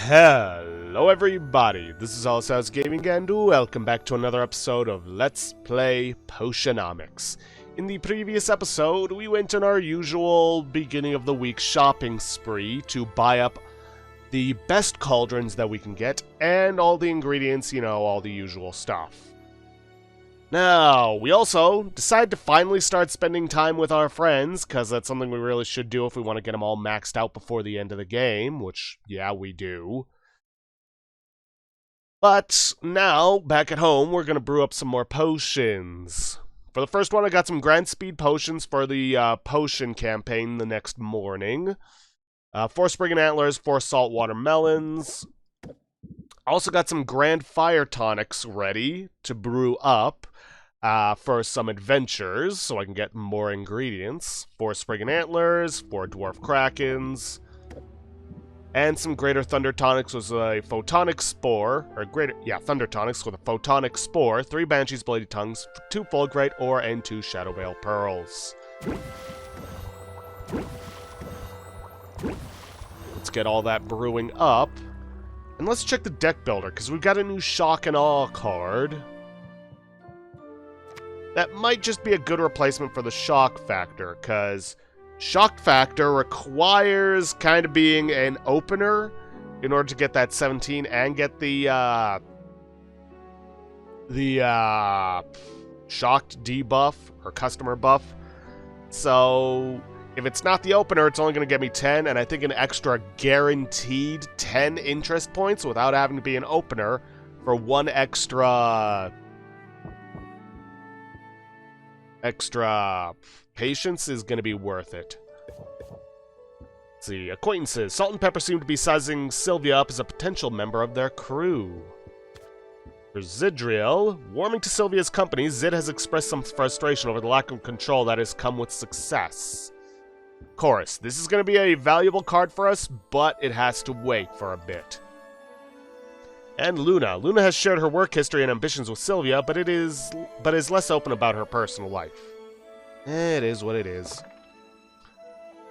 Hello everybody, this is Allsouth Gaming and welcome back to another episode of Let's Play Potionomics. In the previous episode, we went on our usual beginning of the week shopping spree to buy up the best cauldrons that we can get and all the ingredients, you know, all the usual stuff. Now, we also decided to finally start spending time with our friends, because that's something we really should do if we want to get them all maxed out before the end of the game, which, yeah, we do. But now, back at home, we're going to brew up some more potions. For the first one, I got some Grand Speed potions for the potion campaign the next morning. 4 Spring Antlers, 4 Saltwater Melons. I also got some Grand Fire Tonics ready to brew up for some adventures, so I can get more ingredients. 4 Spring Antlers, 4 Dwarf Krakens, and some Greater Thunder Tonics with a Photonic Spore, Thunder Tonics with a Photonic Spore, 3 Banshee's Bladed Tongues, 2 Fulgurite Ore, and 2 Shadowveil Pearls. Let's get all that brewing up. And let's check the deck builder, because we've got a new Shock and Awe card. That might just be a good replacement for the Shock Factor, because Shock Factor requires kind of being an opener in order to get that 17 and get the Shocked debuff, or customer buff. So if it's not the opener, it's only going to get me 10, and I think an extra guaranteed 10 interest points without having to be an opener for 1 extra patience is going to be worth it. Let's see, acquaintances. Salt and Pepper seem to be sizing Sylvia up as a potential member of their crew. For Zidriel, warming to Sylvia's company, Zid has expressed some frustration over the lack of control that has come with success. Chorus, this is going to be a valuable card for us, but it has to wait for a bit. And Luna. Luna has shared her work history and ambitions with Sylvia, but is less open about her personal life. It is what it is.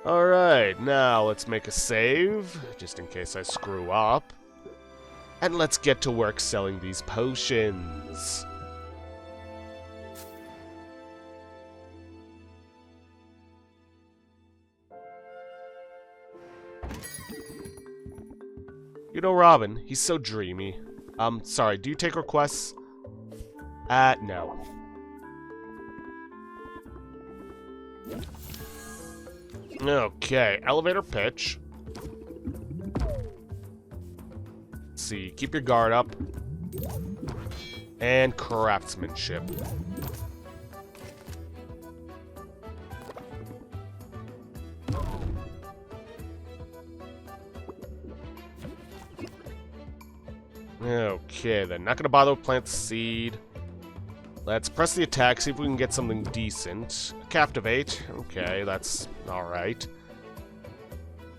Alright, now let's make a save, just in case I screw up. And let's get to work selling these potions. You know Robin, he's so dreamy. Sorry, do you take requests? No. Okay, elevator pitch. Let's see, keep your guard up. And craftsmanship. Okay, then. Not gonna bother with plant the seed. Let's press the attack, see if we can get something decent. Captivate. Okay, that's alright.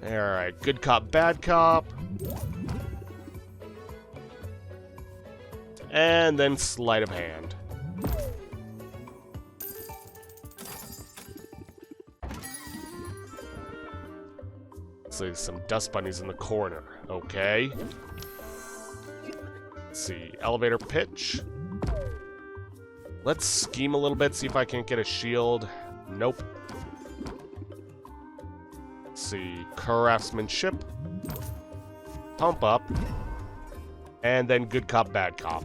Alright, good cop, bad cop. And then sleight of hand. Let's see, some dust bunnies in the corner. Okay. Let's see, elevator pitch. Let's scheme a little bit, see if I can't get a shield. Nope. Let's see, craftsmanship. Pump up. And then good cop, bad cop.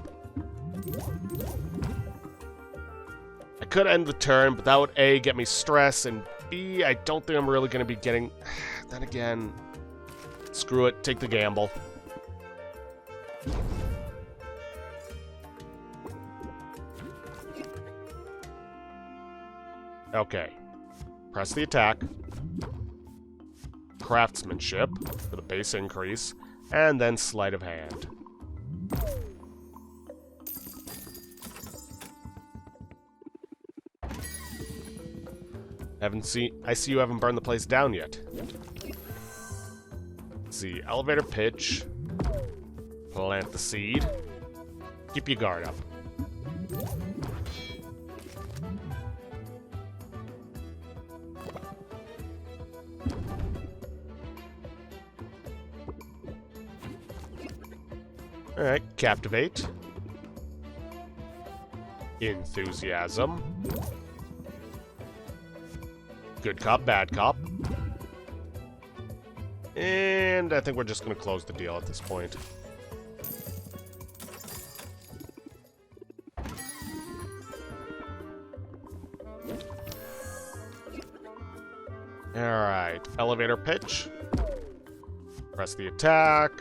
I could end the turn, but that would A, get me stress, and B, I don't think I'm really going to be getting... Then again, screw it, take the gamble. Okay. Press the attack. Craftsmanship for the base increase. And then sleight of hand. I see you haven't burned the place down yet. Let's see. Elevator pitch. Plant the seed. Keep your guard up. Alright, captivate. Enthusiasm. Good cop, bad cop. And I think we're just going to close the deal at this point. Alright, elevator pitch. Press the attack.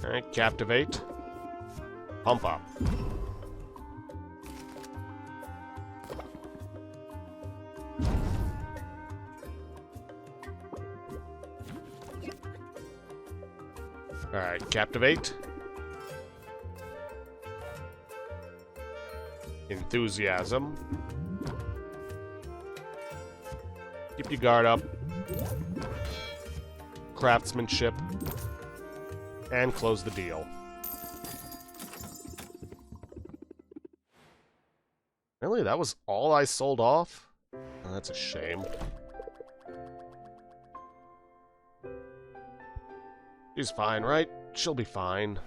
Alright, captivate. Pump up. Alright, captivate. Enthusiasm. Keep your guard up. Craftsmanship. And close the deal. Really? That was all I sold off? Oh, that's a shame. She's fine, right? She'll be fine.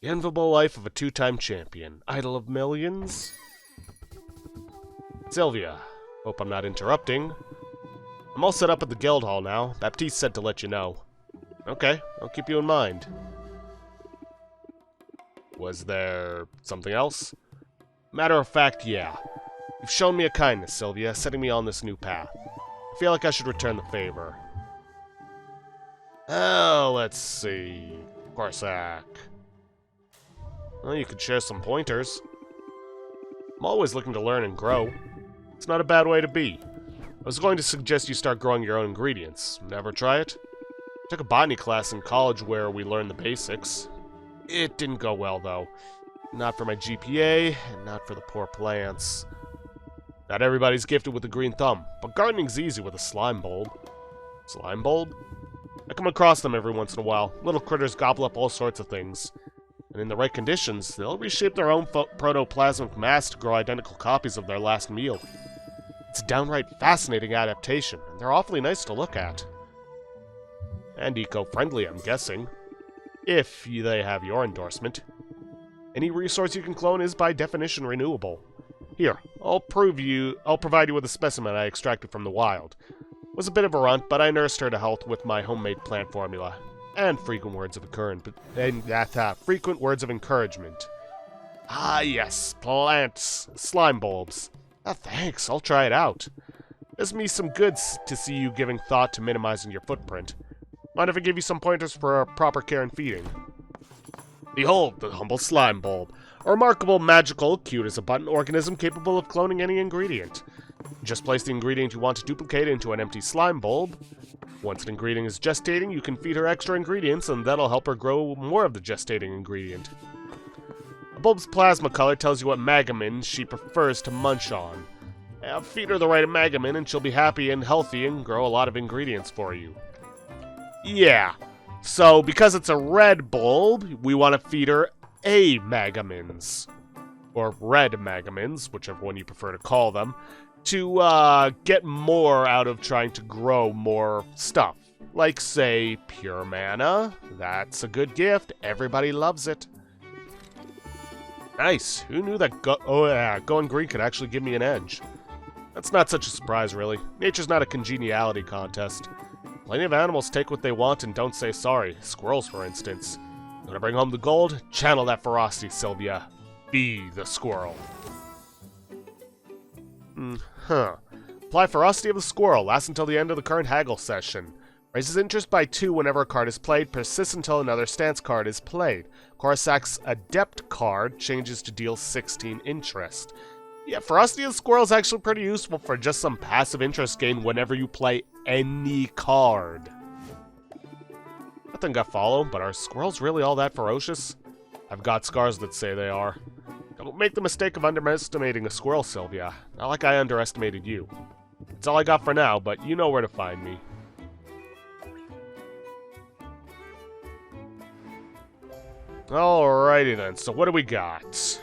The enviable life of a two-time champion. Idol of millions? Sylvia. Hope I'm not interrupting. I'm all set up at the guild hall now. Baptiste said to let you know. Okay, I'll keep you in mind. Was there something else? Matter of fact, yeah. You've shown me a kindness, Sylvia, setting me on this new path. I feel like I should return the favor. Oh, let's see. Corsac. Well, you could share some pointers. I'm always looking to learn and grow. It's not a bad way to be. I was going to suggest you start growing your own ingredients. Never try it? I took a botany class in college where we learned the basics. It didn't go well, though. Not for my GPA, and not for the poor plants. Not everybody's gifted with the green thumb, but gardening's easy with a slime bulb. Slime bulb? I come across them every once in a while. Little critters gobble up all sorts of things. And in the right conditions, they'll reshape their own protoplasmic mass to grow identical copies of their last meal. It's a downright fascinating adaptation, and they're awfully nice to look at. And eco-friendly, I'm guessing. If they have your endorsement. Any resource you can clone is by definition renewable. Here, I'll provide you with a specimen I extracted from the wild. It was a bit of a runt, but I nursed her to health with my homemade plant formula. And frequent words of encouragement. Ah, yes, plants, slime bulbs. Ah, thanks, I'll try it out. Does me some good to see you giving thought to minimizing your footprint. Mind if I give you some pointers for proper care and feeding? Behold, the humble slime bulb. A remarkable, magical, cute as a button organism capable of cloning any ingredient. Just place the ingredient you want to duplicate into an empty slime bulb. Once an ingredient is gestating, you can feed her extra ingredients, and that'll help her grow more of the gestating ingredient. A bulb's plasma color tells you what magamin she prefers to munch on. Feed her the right magamin, and she'll be happy and healthy and grow a lot of ingredients for you. Yeah, so because it's a red bulb, we want to feed her A magamins. Or red magamins, whichever one you prefer to call them. To get more out of trying to grow more stuff. Like, say, pure mana. That's a good gift. Everybody loves it. Nice. Who knew that going green could actually give me an edge? That's not such a surprise, really. Nature's not a congeniality contest. Plenty of animals take what they want and don't say sorry. Squirrels, for instance. You wanna bring home the gold? Channel that ferocity, Sylvia. Be the squirrel. Apply Ferocity of the Squirrel. Lasts until the end of the current haggle session. Raises interest by 2 whenever a card is played. Persists until another stance card is played. Corsac's Adept card changes to deal 16 interest. Yeah, Ferocity of the Squirrel is actually pretty useful for just some passive interest gain whenever you play any card. Nothing got follow, but are squirrels really all that ferocious? I've got scars that say they are. Don't make the mistake of underestimating a squirrel, Sylvia. Not like I underestimated you. That's all I got for now, but you know where to find me. Alrighty then, so what do we got?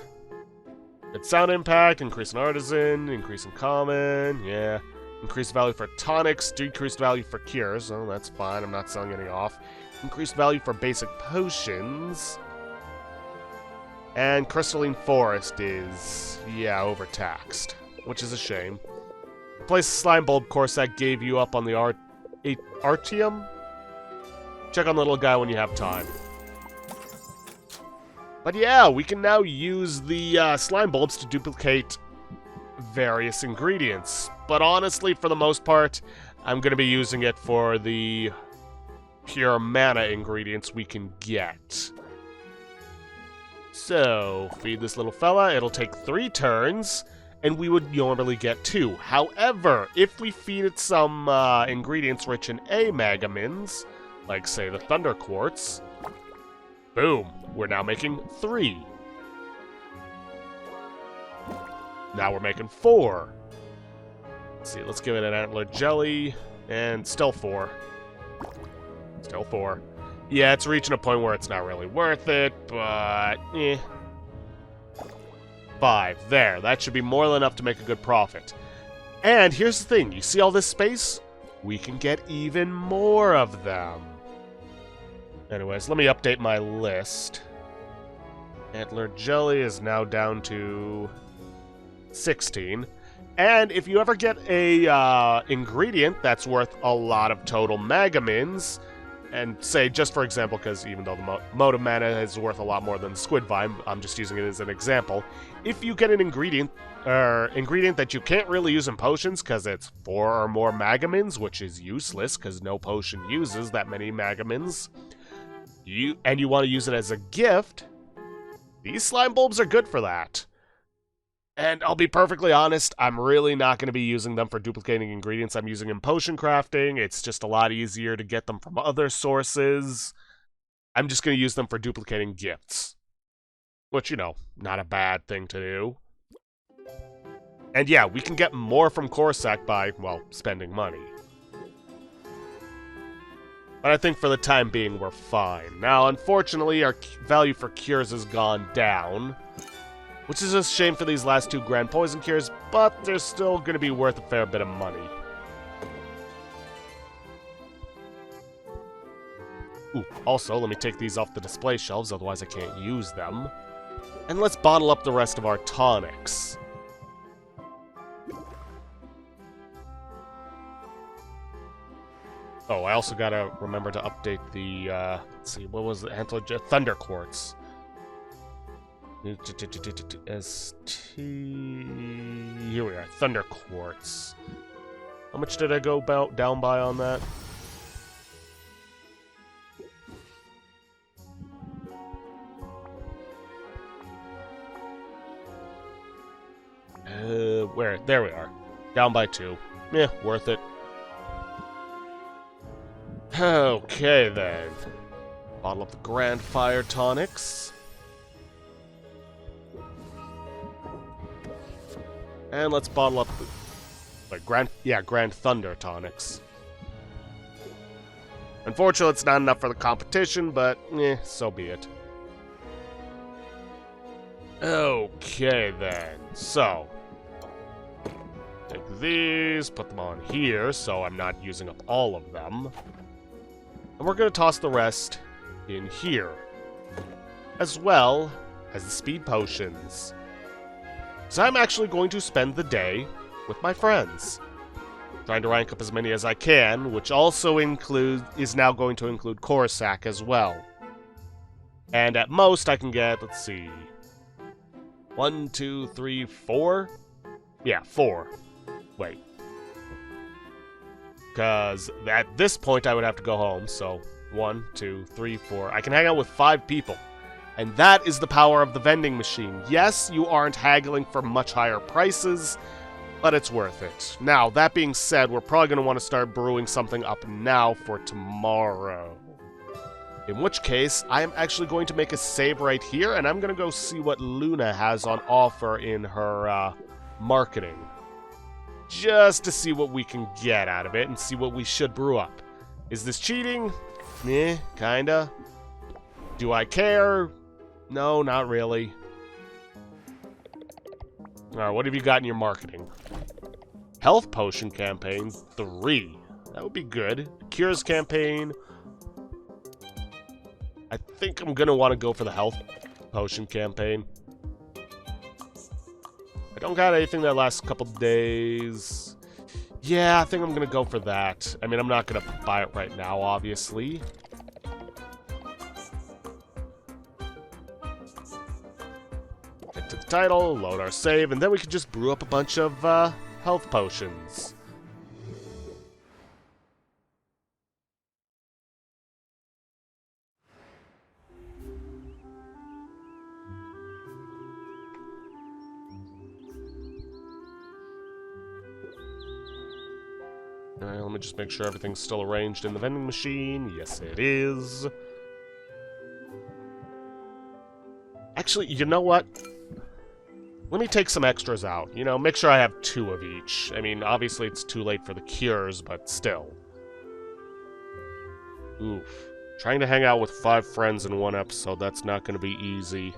Good sound impact, increase in artisan, increase in common, yeah. Increased value for tonics, decreased value for cures. Oh, that's fine, I'm not selling any off. Increased value for basic potions. And Crystalline Forest is, yeah, overtaxed, which is a shame. Replace the Slime Bulb course that gave you up on the Artium? Check on the little guy when you have time. But yeah, we can now use the slime bulbs to duplicate various ingredients. But honestly, for the most part, I'm going to be using it for the pure mana ingredients we can get. So, feed this little fella. It'll take 3 turns, and we would normally get 2. However, if we feed it some ingredients rich in A-Megamins, like, say, the Thunder Quartz, boom, we're now making 3. Now we're making 4. Let's see, let's give it an Antler Jelly, and still 4. Still 4. Yeah, it's reaching a point where it's not really worth it, but eh. 5. There, that should be more than enough to make a good profit. And here's the thing, you see all this space? We can get even more of them. Anyways, let me update my list. Antler Jelly is now down to 16. And if you ever get a ingredient that's worth a lot of total Megamins, and say, just for example, because even though the mode of mana is worth a lot more than Squid Vine, I'm just using it as an example. If you get an ingredient that you can't really use in potions because it's 4 or more Megamins, which is useless because no potion uses that many Megamins, you want to use it as a gift, these slime bulbs are good for that. And I'll be perfectly honest, I'm really not going to be using them for duplicating ingredients I'm using in potion crafting. It's just a lot easier to get them from other sources. I'm just going to use them for duplicating gifts. Which, you know, not a bad thing to do. And yeah, we can get more from Corsac by, well, spending money. But I think for the time being, we're fine. Now, unfortunately, our value for cures has gone down. Which is a shame for these last 2 Grand Poison Cures, but they're still going to be worth a fair bit of money. Ooh, also, let me take these off the display shelves, otherwise I can't use them. And let's bottle up the rest of our tonics. Oh, I also gotta remember to update the, let's see, what was it? Thunder Quartz. ST... Here we are, Thunder Quartz. How much did I go down by on that? Where? There we are. Down by 2. Yeah, worth it. Okay, then. Bottle up the Grand Fire Tonics. And let's bottle up the Grand Thunder Tonics. Unfortunately, it's not enough for the competition, but so be it. Okay, then. So, take these, put them on here, so I'm not using up all of them. And we're going to toss the rest in here, as well as the speed potions. So I'm actually going to spend the day with my friends, trying to rank up as many as I can, which also is now going to include Corsac as well. And at most I can get, let's see, 1, 2, 3, 4? Yeah, 4. Wait. Because at this point I would have to go home, so 1, 2, 3, 4. I can hang out with 5 people. And that is the power of the vending machine. Yes, you aren't haggling for much higher prices, but it's worth it. Now, that being said, we're probably going to want to start brewing something up now for tomorrow. In which case, I am actually going to make a save right here, and I'm going to go see what Luna has on offer in her marketing. Just to see what we can get out of it and see what we should brew up. Is this cheating? Kinda. Do I care? No, not really. Alright, what have you got in your marketing? Health potion campaign, 3. That would be good. Cures campaign. I think I'm gonna want to go for the health potion campaign. I don't got anything that lasts a couple days. Yeah, I think I'm gonna go for that. I mean, I'm not gonna buy it right now, obviously. Get to the title, load our save, and then we can just brew up a bunch of health potions. Alright, let me just make sure everything's still arranged in the vending machine. Yes, it is. Actually, you know what? Let me take some extras out. You know, make sure I have 2 of each. I mean, obviously it's too late for the cures, but still. Oof. Trying to hang out with 5 friends in one episode, that's not going to be easy.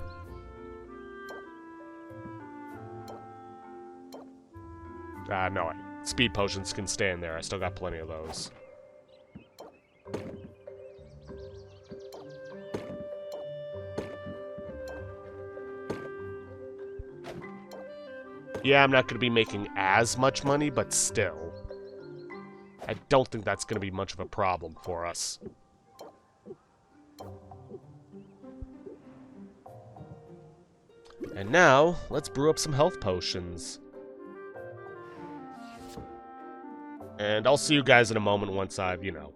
No, speed potions can stay in there. I still got plenty of those. Yeah, I'm not going to be making as much money, but still. I don't think that's going to be much of a problem for us. And now, let's brew up some health potions. And I'll see you guys in a moment once I've, you know,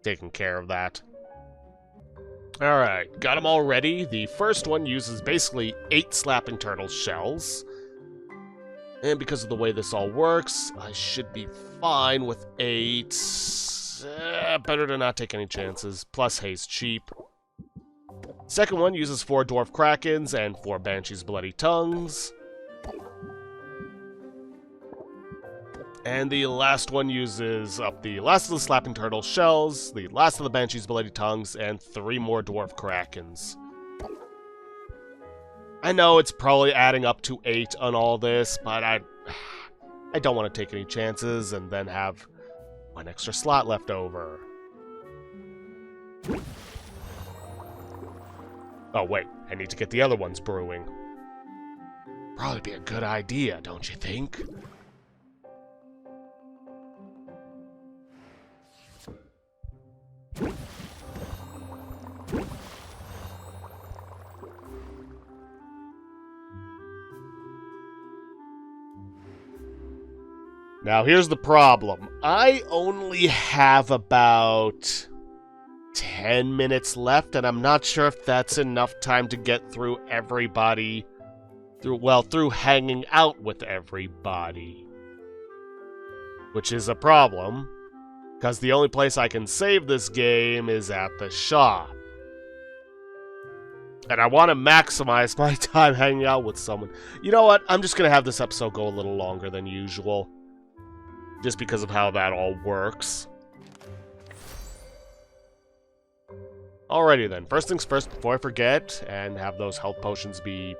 taken care of that. Alright, got them all ready. The first one uses basically 8 slapping turtle shells. And because of the way this all works, I should be fine with 8. Better to not take any chances. Plus, hay's cheap. Second one uses 4 dwarf krakens and 4 banshees bloody tongues. And the last one uses up the last of the slapping turtle shells, the last of the banshees bloody tongues, and 3 more dwarf krakens. I know it's probably adding up to 8 on all this, but I don't want to take any chances and then have 1 extra slot left over. Oh wait, I need to get the other ones brewing. Probably be a good idea, don't you think? Now, here's the problem. I only have about 10 minutes left, and I'm not sure if that's enough time to get through everybody. Through hanging out with everybody. Which is a problem, because the only place I can save this game is at the shop. And I want to maximize my time hanging out with someone. You know what? I'm just going to have this episode go a little longer than usual. Just because of how that all works. Alrighty then. First things first, before I forget, and have those health potions be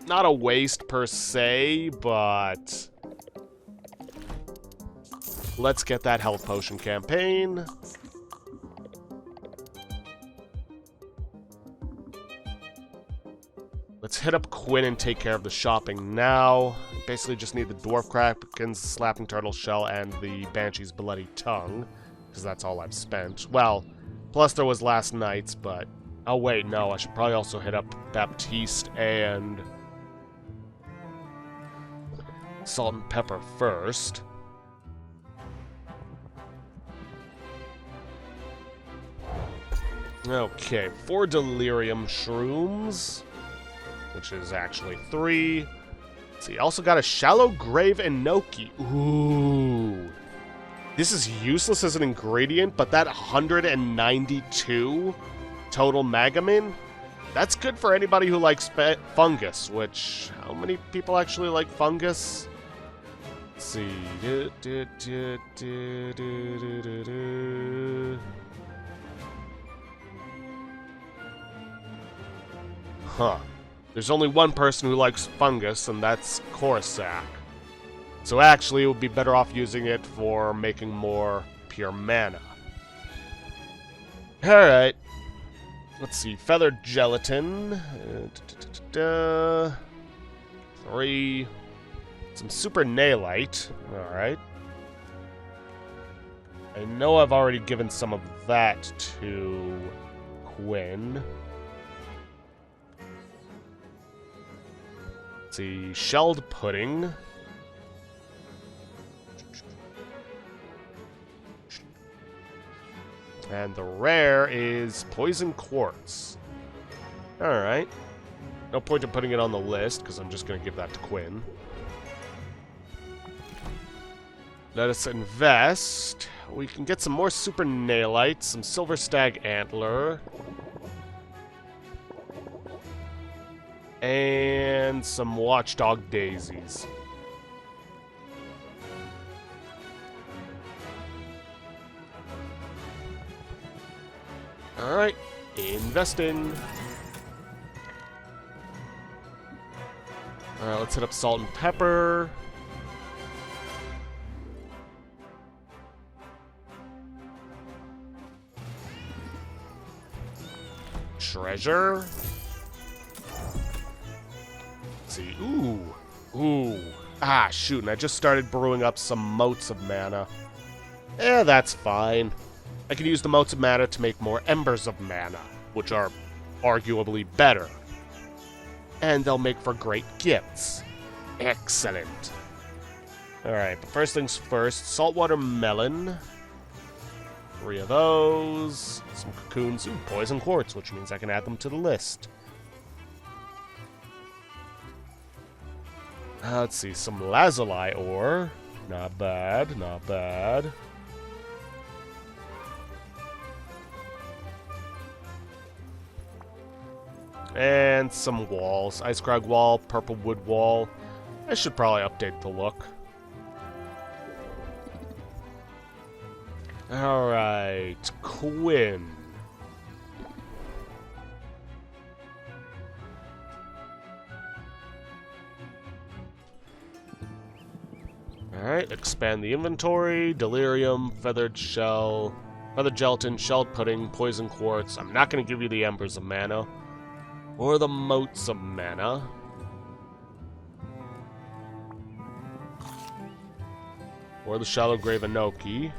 not a waste per se, but let's get that health potion campaign. Let's hit up Quinn and take care of the shopping now. Basically just need the Dwarf Kraken's Slapping Turtle Shell and the Banshee's Bloody Tongue, because that's all I've spent. Well, plus there was last night's, but... Oh wait, no, I should probably also hit up Baptiste and Salt and Pepper first. Okay, 4 Delirium Shrooms, which is actually 3. Let's see, also got a Shallow Grave Enoki. Ooh. This is useless as an ingredient, but that 192 total Magamin, that's good for anybody who likes fungus, which, how many people actually like fungus? Let's see. Huh. There's only one person who likes fungus, and that's Corsac. So actually, it would be better off using it for making more pure mana. Alright. Let's see. Feathered gelatin. 3. Some super nailite. Alright. I know I've already given some of that to Quinn. Let's see. Shelled pudding. And the rare is Poison Quartz. Alright. No point in putting it on the list, because I'm just going to give that to Quinn. Let us invest. We can get some more Super Nailite, some Silver Stag Antler. And some Watchdog Daisies. Alright, investing. Alright, let's hit up Salt and Pepper. Treasure. Let's see. Ooh. Ah, shoot, and I just started brewing up some motes of mana. That's fine. I can use the motes of mana to make more embers of mana, which are arguably better. And they'll make for great gifts. Excellent. Alright, but first things first, saltwater melon. 3 of those. Some cocoons. Ooh, poison quartz, which means I can add them to the list. Let's see, some lazuli ore. Not bad, not bad. And some walls. Ice crag wall, purple wood wall. I should probably update the look. Alright, Quinn. Alright, expand the inventory. Delirium, feathered gelatin, shelled pudding, poison quartz. I'm not going to give you the embers of mana. Or the motes of mana. Or the shallow grave Enoki.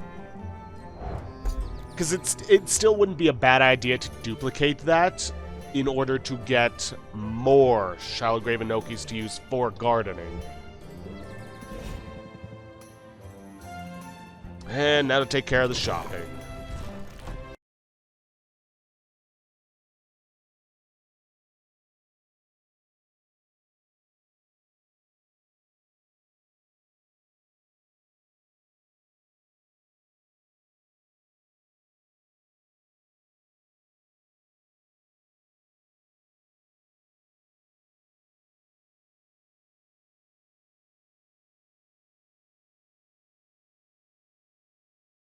Because it still wouldn't be a bad idea to duplicate that in order to get more shallow grave Enokis to use for gardening. And now to take care of the shopping.